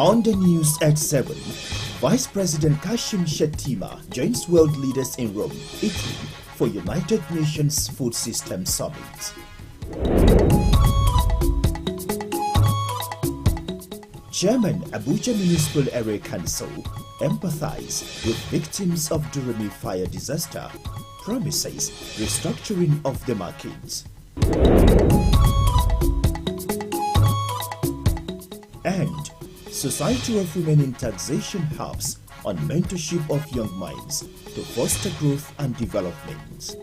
On the news at 7, Vice President Kashim Shettima joins world leaders in Rome, Italy for United Nations Food System Summit. Chairman Abuja Municipal Area Council empathize with victims of Durumi fire disaster, promises restructuring of the markets. And Society of Women in Taxation hubs on mentorship of young minds to foster growth and development.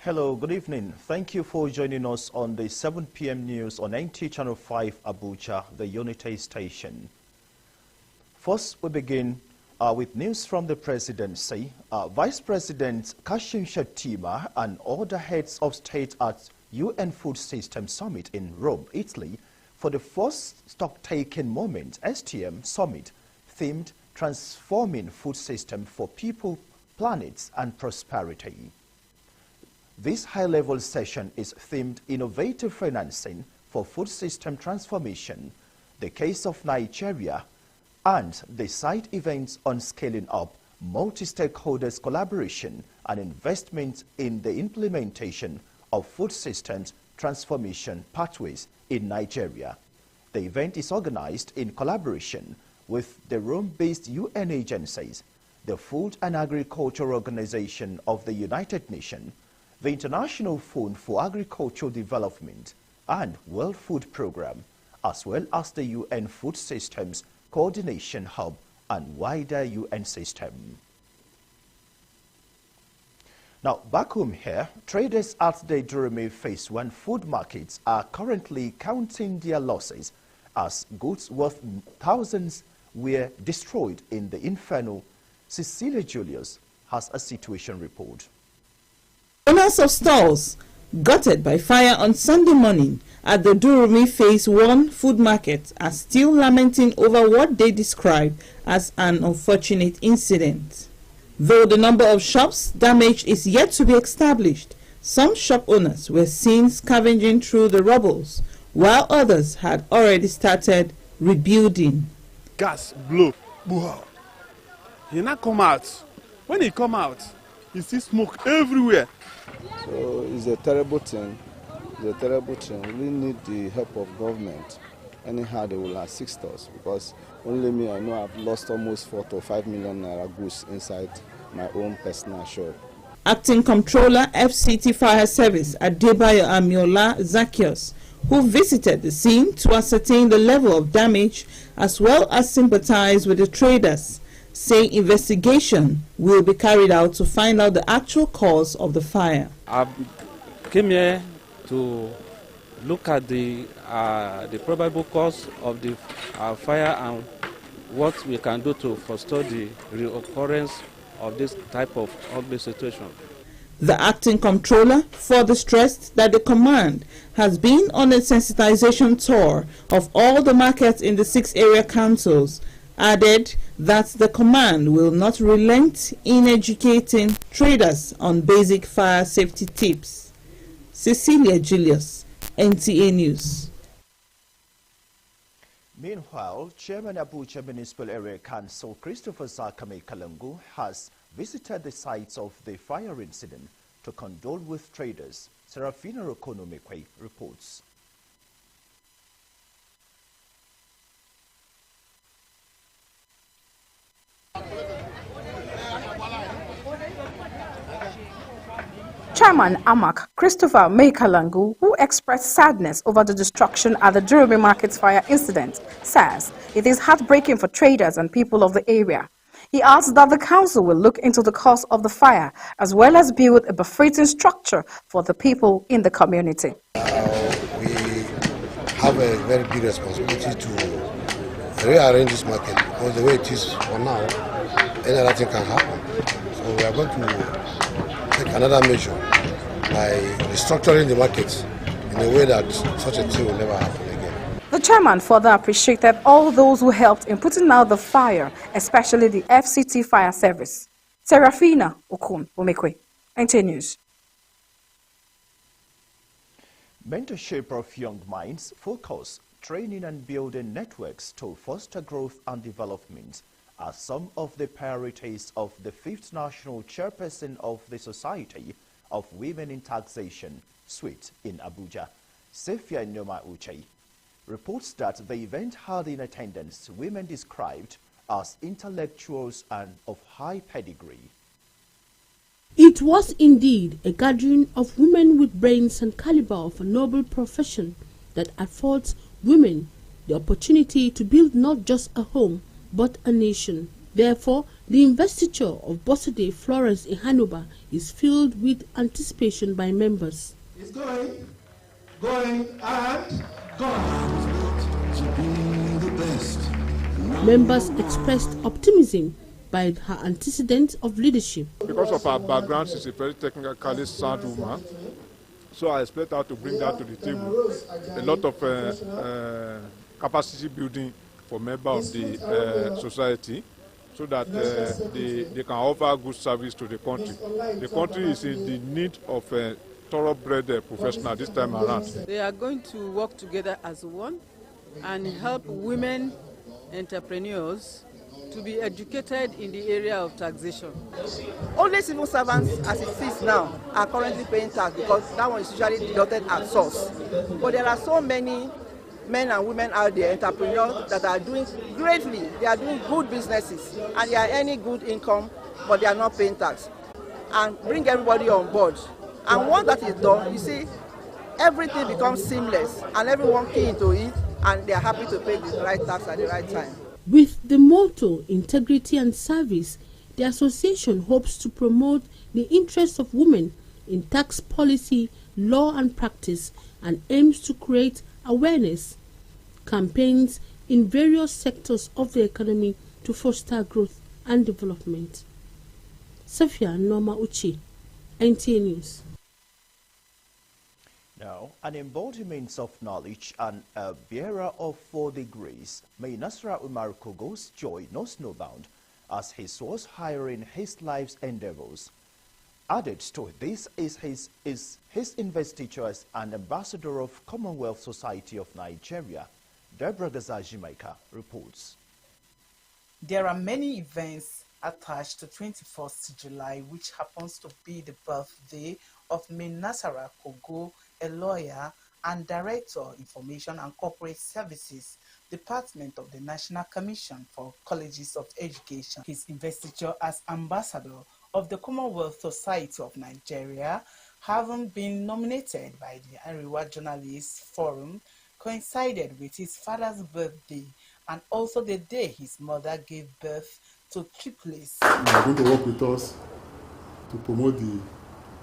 Hello, good evening. Thank you for joining us on the 7 p.m. news on NT Channel 5 Abuja, the Unity station. First, we begin with news from the presidency. Vice President Kashim Shettima and other heads of state at UN Food System Summit in Rome, Italy, for the first stock-taking moment STM Summit themed Transforming Food System for People, Planets and Prosperity. This high-level session is themed Innovative Financing for Food System Transformation, the Case of Nigeria, and the side events on scaling up multi-stakeholders collaboration and investment in the implementation of food systems transformation pathways in Nigeria. The event is organized in collaboration with the Rome-based UN agencies, the Food and Agriculture Organization of the United Nations, the International Fund for Agricultural Development and World Food Programme, as well as the UN Food Systems Coordination Hub and wider UN system. Now, back home here, traders at the Durumi Phase 1 food markets are currently counting their losses as goods worth thousands were destroyed in the inferno. Cecilia Julius has a situation report. Owners of stalls gutted by fire on Sunday morning at the Durumi Phase 1 food market are still lamenting over what they describe as an unfortunate incident. Though the number of shops damaged is yet to be established, some shop owners were seen scavenging through the rubbles, while others had already started rebuilding. Gas blow. He not come out. When he come out, he see smoke everywhere. So it's a terrible thing. It's a terrible thing. We need the help of government. Anyhow, they will assist us because only me, I know I've lost almost 4 to 5 million naira goods inside my own personal shop. Acting Comptroller FCT Fire Service Adebayo Amiola Zacchaeus, who visited the scene to ascertain the level of damage as well as sympathize with the traders, say investigation will be carried out to find out the actual cause of the fire. I came here to look at the probable cause of the fire and what we can do to forestall the reoccurrence of this type of ugly situation. The acting comptroller further stressed that the command has been on a sensitization tour of all the markets in the 6 area councils, added that the command will not relent in educating traders on basic fire safety tips. Cecilia Julius, NTA News. Meanwhile, Chairman Abuja Municipal Area Council Christopher Zakame Kalangu has visited the sites of the fire incident to condole with traders. Serafina Rokonomekwe reports. Chairman AMAC Christopher Kalangu, who expressed sadness over the destruction at the Durumi Markets fire incident, says it is heartbreaking for traders and people of the area. He adds that the council will look into the cause of the fire as well as build a befitting structure for the people in the community. We have a very big responsibility to rearrange this market because the way it is for now, any other thing can happen. So we are going to take another measure by restructuring the market in a way that such a thing will never happen again. The chairman further appreciated all those who helped in putting out the fire, especially the FCT Fire Service. Serafina Okun Omekwe, NTA News. Mentorship of young minds, focus, training and building networks to foster growth and development are some of the priorities of the 5th National Chairperson of the Society of Women in Taxation, SWIT, in Abuja, Sefia Noma Uche. Reports that the event had in attendance women described as intellectuals and of high pedigree. It was indeed a gathering of women with brains and caliber of a noble profession that affords women the opportunity to build not just a home but a nation. Therefore, the investiture of Bosede Florence Ihanuba is filled with anticipation by members. It's going and gone. Members expressed optimism by her antecedents of leadership. Because of her background, she's a very technically sound woman. So I expect her to bring that to the table. A lot of capacity building for members of the society so that they can offer good service to the country. The country is in the need of thoroughbred professional this time around. They are going to work together as one and help women entrepreneurs to be educated in the area of taxation. Only civil servants, as it is now, are currently paying tax because that one is usually deducted at source. But there are so many men and women out there, entrepreneurs, that are doing greatly. They are doing good businesses and they are earning good income, but they are not paying tax. And bring everybody on board. And once that is done, you see, everything becomes seamless and everyone key into it and they are happy to pay the right tax at the right time. With the motto integrity and service, the association hopes to promote the interests of women in tax policy, law and practice, and aims to create awareness campaigns in various sectors of the economy to foster growth and development. Safia Noma Uchi, NTA News. Now, an embodiment of knowledge and a bearer of 4 degrees, May Nasra Umar Kogo's joy knows no bound as he was hiring his life's endeavors. Added to this is his investiture as an ambassador of Commonwealth Society of Nigeria. Deborah Gazajimaika reports. There are many events attached to 21st July, which happens to be the birthday of May Nasra Kogo, a lawyer and Director, Information and Corporate Services, Department of the National Commission for Colleges of Education. His investiture as ambassador of the Commonwealth Society of Nigeria, having been nominated by the Ariwa Journalists Forum, coincided with his father's birthday and also the day his mother gave birth to triplets. They are going to work with us to promote the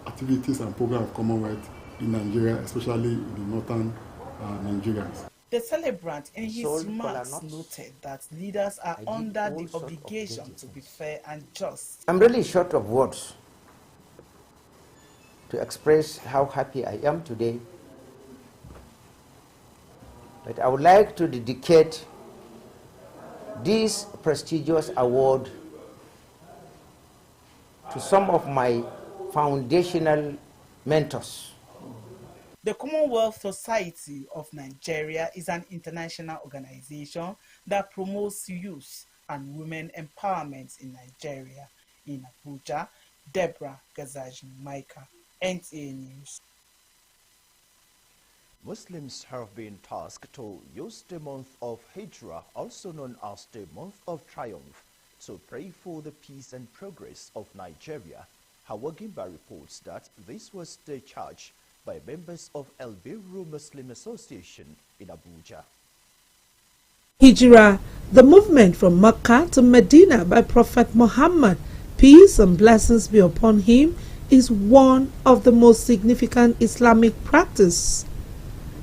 activities and programs of Commonwealth in Nigeria, especially in the northern Nigeria. The celebrant in his remarks noted that leaders are under the obligation to be fair and just. I'm really short of words to express how happy I am today, but I would like to dedicate this prestigious award to some of my foundational mentors. The Commonwealth Society of Nigeria is an international organization that promotes youth and women empowerment in Nigeria. In Abuja, Deborah Gazajimaika, NTA News. Muslims have been tasked to use the month of Hijrah, also known as the month of triumph, to pray for the peace and progress of Nigeria. Hawa Gimba reports that this was the charge by members of El Birru Muslim Association in Abuja. Hijrah, the movement from Mecca to Medina by Prophet Muhammad, peace and blessings be upon him, is one of the most significant Islamic practices.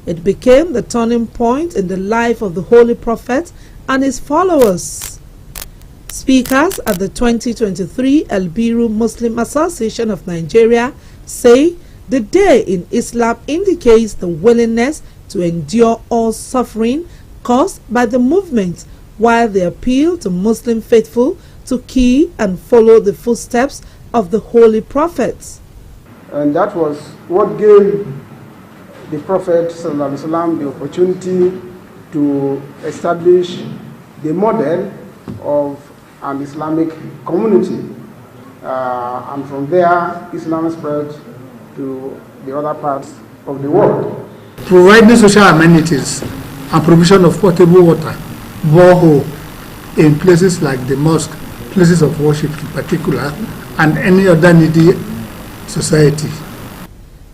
It became the turning point in the life of the Holy Prophet and his followers. Speakers at the 2023 El Birru Muslim Association of Nigeria say the day in Islam indicates the willingness to endure all suffering caused by the movement, while they appeal to Muslim faithful to keep and follow the footsteps of the Holy Prophets. And that was what gave the Prophet ﷺ the opportunity to establish the model of an Islamic community. And from there, Islam spread to the other parts of the world. Providing social amenities and provision of potable water, borehole, in places like the mosque, places of worship in particular, and any other needy society.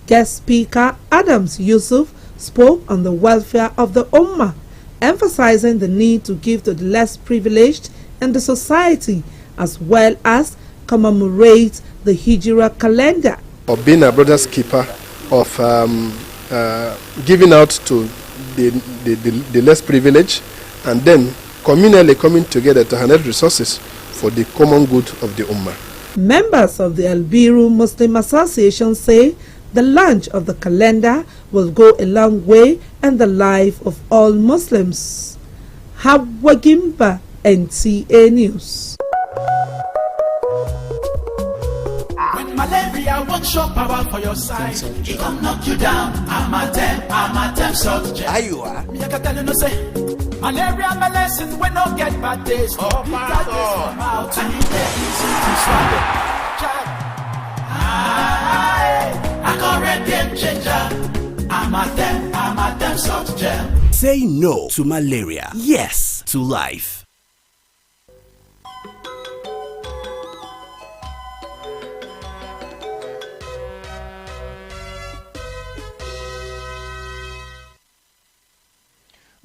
Guest speaker Adams Yusuf spoke on the welfare of the Ummah, emphasizing the need to give to the less privileged in the society, as well as commemorate the Hijra calendar. Of being a brother's keeper, of giving out to the less privileged, and then communally coming together to harness resources for the common good of the Ummah. Members of the Albiru Muslim Association say the launch of the calendar will go a long way in the life of all Muslims. Hawagimba, NTA News. When malaria won't show power for your side, it gon' knock you down. I'm a temp salt gel. Me I can tell you no say. Malaria medicine when no get bad days. Oh my God. Out and it easy to swallow. I got red game changer. I'm a temp salt gel. Say no to malaria. Yes to life.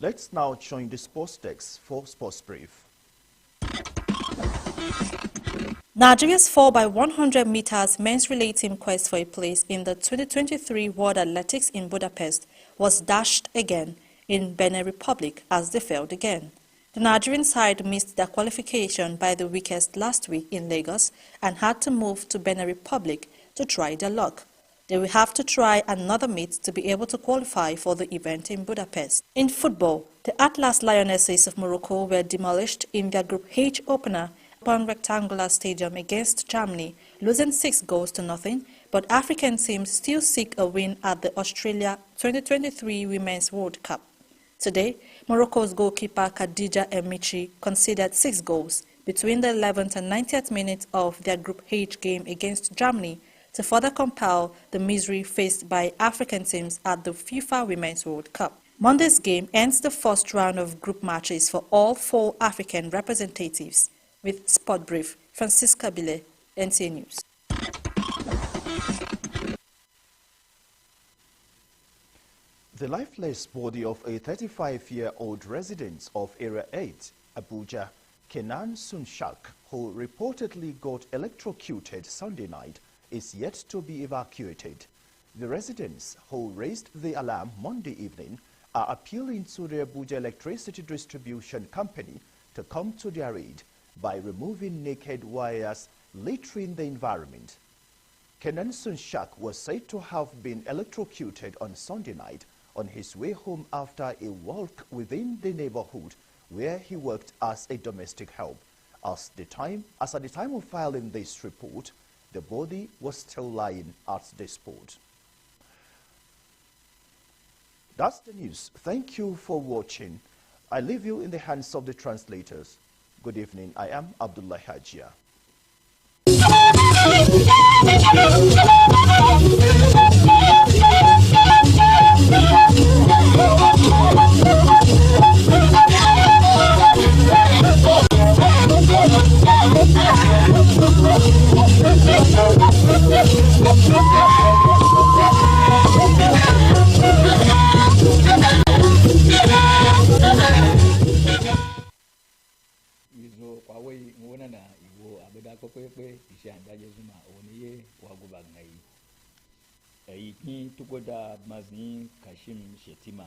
Let's now join the sports desk for Sports Brief. Nigeria's 4x100 meters men's relay team quest for a place in the 2023 World Athletics in Budapest was dashed again in Benin Republic as they failed again. The Nigerian side missed their qualification by the weekend last week in Lagos and had to move to Benin Republic to try their luck. They will have to try another meet to be able to qualify for the event in Budapest. In football, the Atlas Lionesses of Morocco were demolished in their Group H opener upon Rectangular Stadium against Germany, losing 6-0, but African teams still seek a win at the Australia 2023 Women's World Cup. Today, Morocco's goalkeeper Khadija Emichi conceded 6 goals between the 11th and 90th minute of their Group H game against Germany to further compel the misery faced by African teams at the FIFA Women's World Cup. Monday's game ends the first round of group matches for all 4 African representatives. With Sport Brief, Francisca Bile, NTA News. The lifeless body of a 35-year-old resident of Area 8, Abuja, Kenan Sunshak, who reportedly got electrocuted Sunday night, is yet to be evacuated. The residents who raised the alarm Monday evening are appealing to the Abuja Electricity Distribution Company to come to their aid by removing naked wires littering the environment. Kenan Sunshak was said to have been electrocuted on Sunday night on his way home after a walk within the neighborhood where he worked as a domestic help. At the time of filing this report, the body was still lying at the spot. That's the news. Thank you for watching. I leave you in the hands of the translators. Good evening. I am Abdullah Hajia. Akin tugoda mazin Kashim Shetima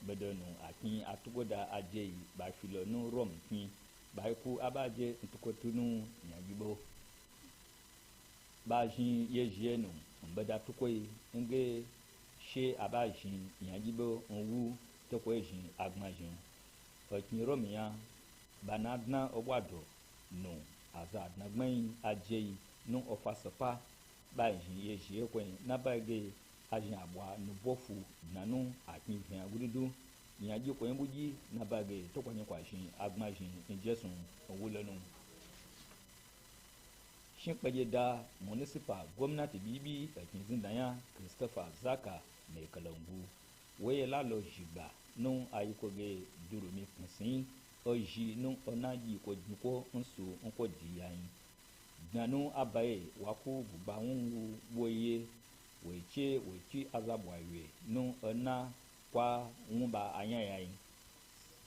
bedonu akin atugoda ajei bafilo no rom kin baiku abaje ntukotunu nyagibo bajin yejenu mbeda tukoi nge she abajin nyagibo onwu tokwejin agmajin okin romia banadna obwado no azad nagmain ajei no ofasapa bajin yeje kwen nabage ajin abwa no bofu nanu akin hia gududu nyaji ko yembuji na bage to kwanye kwashin agmajin injesun owulanu shin kpaje da municipal gwamnati bibi a kinzin danya Christopher Zaka mai kalangu waye lalo shiga nun ayikoge durumi kunsin oji nun onaji ko jiko nsu nko diyan nanu abaye waku bubawun woye weche azabwawe nun ona kwa ngumba anyayayin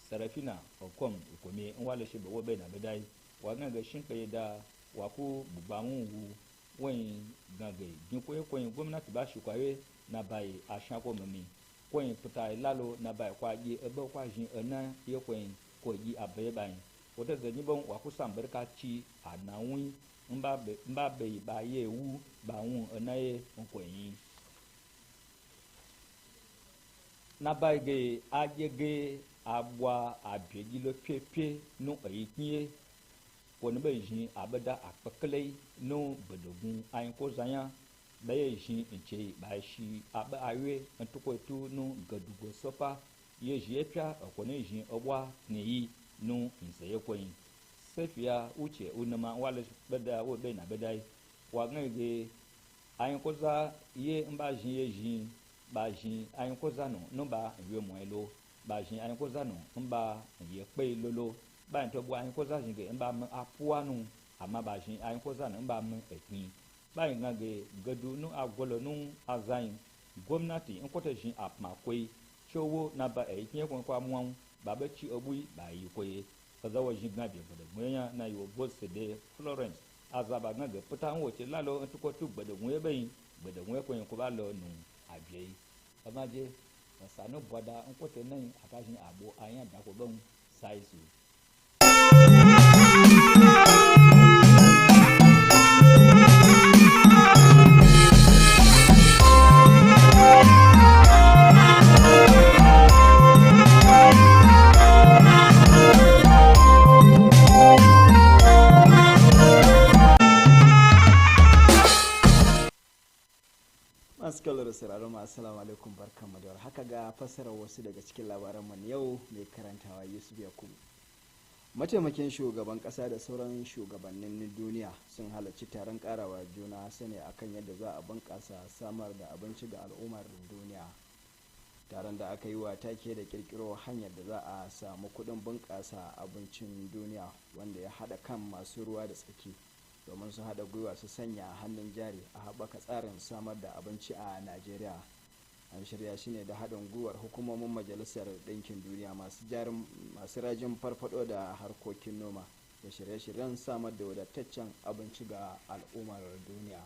Sarafina okom ikome nwale shebe wobe na bedai waganga shinkaye da waku bubawun wen gange jiko ekwen gwamnati ba shukwaye na bayi ashako mami kwen putai lalo na bayi kwa ji ebe kwa jin ena yekwen ko ji abaye bayi wote zanyi bon waku samberka chi anawin mba be ba ye wu ba wun ena ye nkwenyi na bayi ge ajege abwa abyeji lo pepe no eyikinye ko ne be jin abeda akpekele no bedogun ayin ko zanya baye jin nche ba shi abe awe ntuko tu no gadugo sopa ye jiepia ko ne jin obwa neyi no nseye koyin sefia uche unama wale beda wo be na bedai wa ngege ayin ko za ye mba jin ye jin ba jin ayin ko za no ba ewe moelo ba jin ayin ko za no mba ye pe lolo ba nto bwa ayin ko za jin ge mba apuanu ama ba jin ayin ko za no mba epin ba ngage gadu no agolo no azain gwamnati nkota jin apmakwe chowo na ba ekin kwa muan ba ba chi obui ba yi koye kazawa jin gabe bada mwenya na yo bosse de Florence azaba ngage puta wote lalo ntuko tu bada mwe bayin bada mwe ko ko ba lo nu abye amaje sanu boda nkota nan akajin abo ayan da ko bon saisu Masu sauraron assalamu alaikum barkanmu da haka ga fassarar wasu daga cikin labaran mu yau mai karantawa Yusuf Yakubu. Mataimakin shugaban kasa da sauran shugabannin duniya sun halarci taron karawa juna sani akan yadda za a bunkasa samar da abinci ga al'ummar duniya. Taron da aka yi wa take da kirkiro hanyar da za a samu kudin bunkasa abincin duniya wanda ya hada kan masu ruwa da tsaki domin su haɗa gwiwa su sanya hannun jari a haɓaka tsarin samar da abinci a Najeriya. An shirya shi ne da haɗin gwiwar hukumomin Majalisar Ɗinkin Duniya masu rajin farfado da harkokin noma da shirye-shiryen samar da wadataccen abinci ga al'ummar duniya.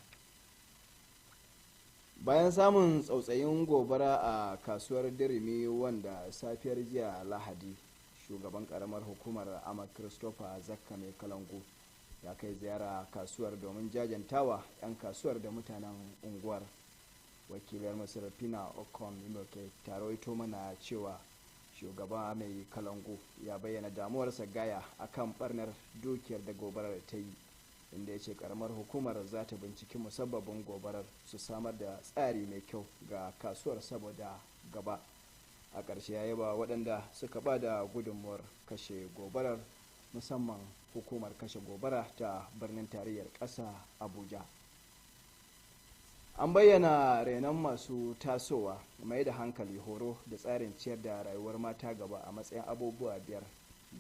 Bayan samun tsautsayin gobara a kasuwar Dirimi wanda safiyar jiya Lahadi, shugaban ƙaramar hukumar Ama Christopher Zakka mai Kalangu ya kai ziyara kasuwar domin jajantawa 'yan kasuwar da mutanen unguwar. Wakilar Masarafina Okon Inoke ta rawaito mana cewa shugaba mai Kalangu ya bayyana damuwarsa gaya akan barnar dukiyar da gobarar ta yi, inda ya ce karamar hukumar za ta binciki musabbabin gobarar su samar da tsari mai kyau ga kasuwar saboda gaba. A ƙarshe ya yaba waɗanda suka ba da gudunmuwar kashe gobarar, musamman hukumar kashe gobara ta birnin tarayyar ƙasa Abuja. An bayyana renon masu tasowa, mai da hankali, horo da tsarin ciyar da rayuwar mata gaba a matsayin abubuwa biyar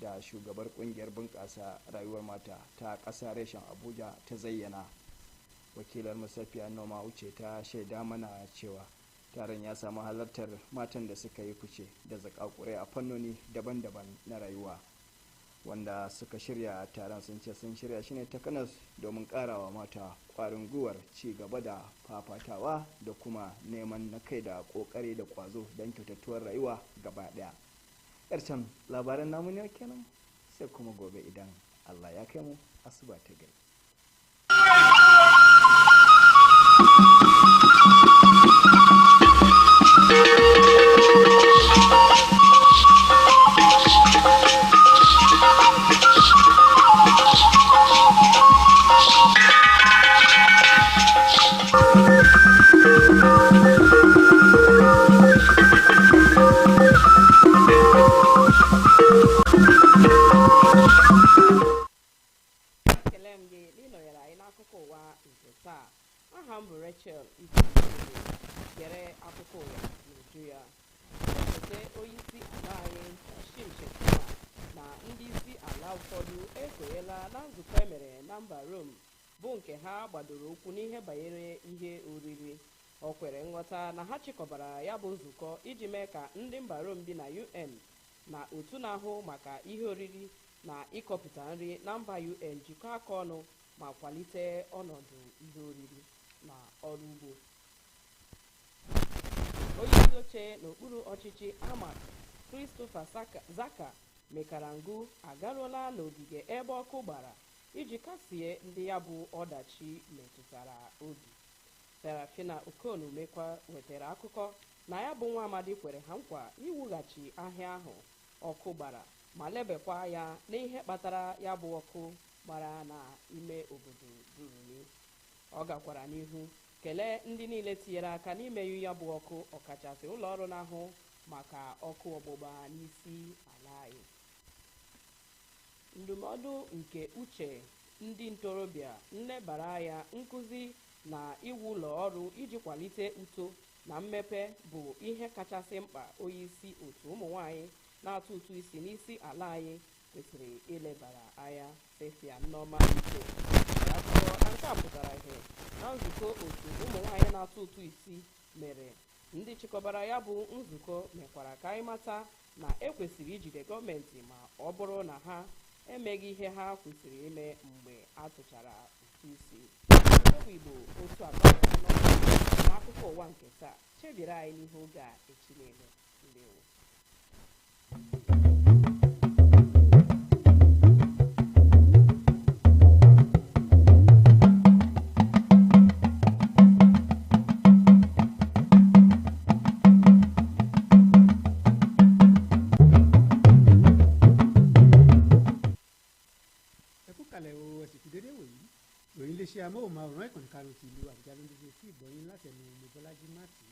da shugabar kungiyar bunƙasa rayuwar mata ta ƙasa reshen Abuja ta zayyana. Wakilar Musafiya Noma Uche ta shaida mana cewa taron ya samu halartar matan da suka yi fice da zakakurai a fannoni daban-daban na rayuwa. Wanda suka shirya taron sun ce sun shirya shi ne takanas domin karawa mata kwarin gwiwar ci gaba da fafatawa da kuma neman na kai da kokari da kwazo don kyautattuwar rayuwa gaba daya. Ƙarshen labaran namu ne kenan, sai kuma gobe idan Allah ya kai mu, asuba ta gari. ekele m gị n'ịnọnyere anyị n'akụkọ ụwa nke taa. Aha m bụ Rachel gere akụkọ ụwa n'uju ya. Osote onyeisi ala anyị Kashim Shettima na ndị isi ala ụfọdụ ekwenyela na nzukọ emere na mba Rome bụ nke ha gbadoro ụkwụ n'ihe banyere ihe oriri. O kwere nghọta na ha chịkọbara ya bụ nzukọ iji mee ka ndị mba Rome bi na UN na otu na-ahụ maka ihe oriri na ịkọpụta nri na mba UN jikọọ aka ọnụ ma kwalite ọnọdụ ihe oriri na ọrụ ugbo. Onye isi oche n'okpuru ọchịchị Ahmad Christopher Zaka Mekarangu agaruola n'ogige ebe ọkụ gbara iji kasie ndị ya bụ ọdachi metụtara obi. Serafina Okonumekwa wetara akụkọ na ya bụ nwa amadi kwere ha nkwa iwughachi ahịa ahụ ọkụ gbara ma lebekwa ya n'ihe kpatara ya bụ ọkụ gbara n'ime obodo Durumi. Ọ gakwara n'ihu kelee ndị niile tinyere aka n'imeyu ya bụ ọkụ, ọkachasị ụlọ ọrụ na-ahụ maka ọkụ ọgbụgba n'isi ala anyị. Ndụmọdụ nke uche ndị ntorobịa, nnebara anya, nkụzi na iwu ụlọ ọrụ iji kwalite uto na mmepe bụ ihe kachasị mkpa onye isi otu ụmụ nwanyị na-atụ ụtụ isi n'isi ala anyị kwesịrị ilebara anya. Sefia Nneoma Ike akụkọ na nke a pụtara ihe na nzukọ otu ụmụ nwanyị na-atụ ụtụ isi mere. Ndị chịkọbara ya bụ nzukọ mekwara ka anyị mata na ekwesịrị ijide gọọmenti ma ọ bụrụ na ha emeghị ihe ha kwesịrị ime mgbe a tụchara ụtụ isi. Igbo otu abụọ n'akụkọ ụwa nke taa. Chebiri anyị n'ihe oge a echi niile. Ndewo. iléeṣẹ́ amóhùnmáwòrán ìkànnì karùn-ún ti ìlú Àbújá ló ń dúró sí ìgbọ̀nyín látẹnu Mobọ́lájí Mátì.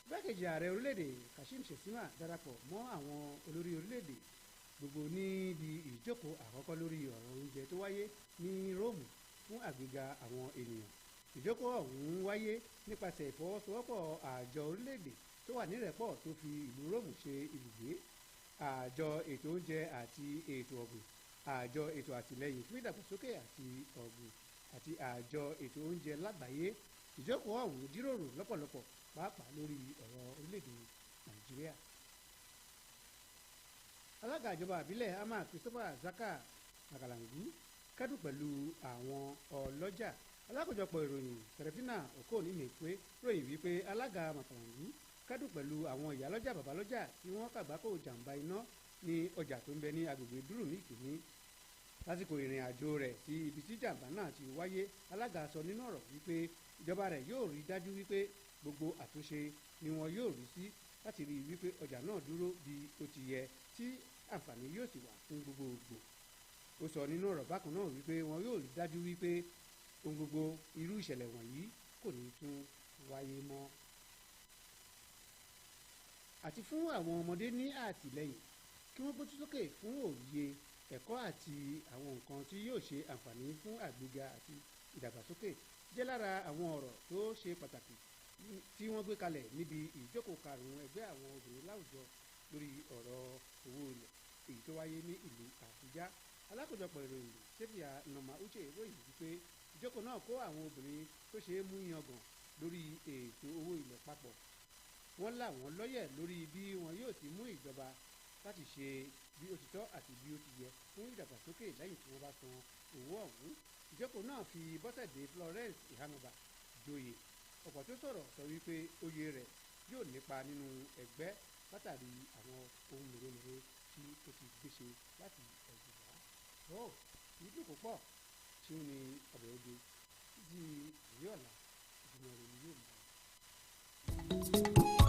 Igbákejì ààrẹ orílẹ̀-èdè Kashim Shettima darapọ̀ mọ́ àwọn olórí orílẹ̀-èdè gbogbo níbi ìjókòó àkọ́kọ́ lórí ọ̀rọ̀ oúnjẹ tó wáyé ní Róòmù fún àgbéga àwọn ènìyàn. Ìjókòó ọ̀hún wáyé nípasẹ̀ ìfọwọ́sowọ́pọ̀ àjọ orílẹ̀-èdè tó wà nírẹ̀pọ̀ tó fi ìlú Róòmù ṣe ibùgbé, àjọ ètò oúnjẹ àti ètò ọ̀gbìn, àjọ ètò àtìlẹ́yìn fún ìdàgbàsókè àti ọ̀gbìn àti àjọ ètò oúnjẹ lágbàáyé. Ìjókòó ọ̀hún jíròrò lọ́pọ̀lọpọ̀ pàápàá lórí ọ̀rọ̀ orílẹ̀-èdè Nàìjíríà. Alága ìjọba àbílẹ̀ Ama Christopher Zaka Mekarangu kẹ́dùn pẹ̀lú àwọn ọlọ́jà. Alákòjọpọ̀ ìròyìn Serafina Okonimekwe ròyìn wípé alága Mekarangu kẹ́dùn pẹ̀lú àwọn ìyálọ́jà bàbálọ́jà tí wọ́n kàgbákò jàǹbá iná ní ọjà tó ń bẹ ní agbègbè Durumi Ìkíní. Lásìkò ìrìn àjò rẹ̀ sí ibi tí jàǹbá náà ti wáyé, alága sọ nínú ọ̀rọ̀ wípé ìjọba rẹ̀ yóò rí dájú wípé gbogbo àtúnṣe ni wọn yóò rí sí láti rí wípé ọjà náà dúró bí ó ti yẹ tí àǹfààní yóò sì wà fún gbogbogbò. Ó sọ nínú ọ̀rọ̀ bákan náà wípé wọn yóò rí dájú wípé ohun gbogbo irú ìṣẹ̀lẹ̀ wọ̀nyí kò ní tún wáyé mọ́. Àti fún àwọn ọmọdé ní àtìlẹ́yìn kí wọ́n gbójú sókè fún òye ẹ̀kọ́ àti àwọn nǹkan tí yóò ṣe àǹfààní fún àgbéga àti ìdàgbàsókè jẹ́ lára àwọn ọ̀rọ̀ tó ṣe pàtàkì tí wọ́n gbé kalẹ̀ níbi ìjókòó karùn-ún ẹgbẹ́ àwọn obìnrin láwùjọ lórí ọ̀rọ̀ owó ilẹ̀ èyí tó wáyé ní ìlú Àbújá. Alákòjọpọ̀ ìròyìn Sefia Nneoma Uche ròyìn wípé ìjókòó náà kó àwọn obìnrin tó ṣe é mú yangàn lórí ètò owó ilẹ̀ papọ̀. Wọ́n là wọ́n lọ́yẹ̀ lórí bí wọn yóò ti mú ìjọba láti ṣe bí ó ti tọ́ àti bí ó ti yẹ fún ìdàgbàsókè lẹ́yìn tí wọ́n bá san owó ọ̀hún. Ìjókòó náà fi Bọ́sẹ̀dé Florence Ihanuba joyè. Ọ̀pọ̀ tó sọ̀rọ̀ sọ wípé oyè rẹ̀ yóò nípa nínú ẹgbẹ́ látàrí àwọn ohun mèremère tí ó ti gbéṣe láti ẹ̀jẹ̀ wá. Ìdí kò pọ̀ tí ó ní ọbẹ̀ oge títí ìwé ọ̀la ìgbìmọ̀ rẹ̀ ni yóò mú.